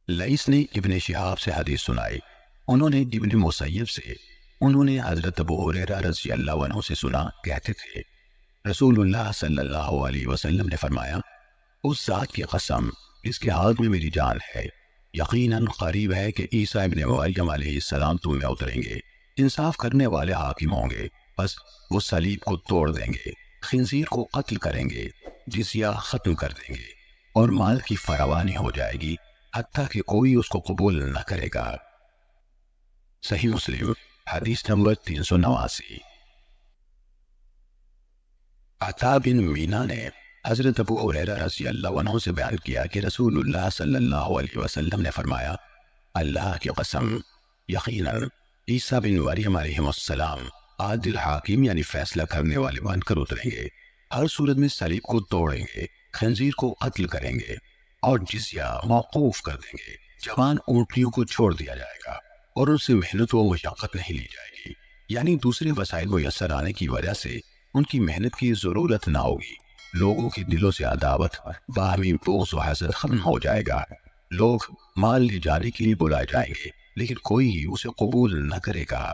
لئیس نے ابن شہاب سے حدیث سنائی، انہوں نے ابن مسیب سے، انہوں نے حضرت ابو ہریرہ رضی اللہ عنہ سے سنا، کہتے تھے رسول اللہ صلی اللہ علیہ وسلم نے فرمایا، اس ذات کی قسم جس کے ہاتھ میں میری جان ہے، یقیناً قریب ہے کہ عیسیٰ ابن مریم علیہ السلام تم میں اتریں گے، انصاف کرنے والے حاکم ہوں گے، بس وہ صلیب کو توڑ دیں گے، خنزیر کو قتل کریں گے، جزیہ ختم کر دیں گے، اور مال کی فراوانی ہو جائے گی، حتیٰ کہ کوئی اس کو قبول نہ کرے گا۔ صحیح مسلم حدیث نمبر 389۔ عطا بن مینا نے حضرت ابو ہریرہ رضی اللہ عنہ سے بیان کیا کہ رسول اللہ صلی اللہ علیہ وسلم نے فرمایا، اللہ کی قسم، یقیناً عیسیٰ بن مریم علیہ السلام عادل حاکم یعنی فیصلہ کرنے والے بن کر اتریں گے، ہر صورت میں صلیب کو توڑیں گے، خنزیر کو قتل کریں گے، اور جزیہ موقوف کر دیں گے، جوان اونٹنیوں کو چھوڑ دیا جائے گا، اور ان سے محنت و مشقت نہیں لی جائے گی، یعنی دوسرے وسائل میسر آنے کی وجہ سے ان کی محنت کی ضرورت نہ ہوگی، لوگوں کے دلوں سے عداوت، باہمی بغض و حسد ختم ہو جائے گا، لوگ مال لے جانے کے لیے بلائے جائیں گے لیکن کوئی اسے قبول نہ کرے گا۔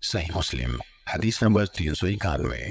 صحیح مسلم حدیث نمبر 391۔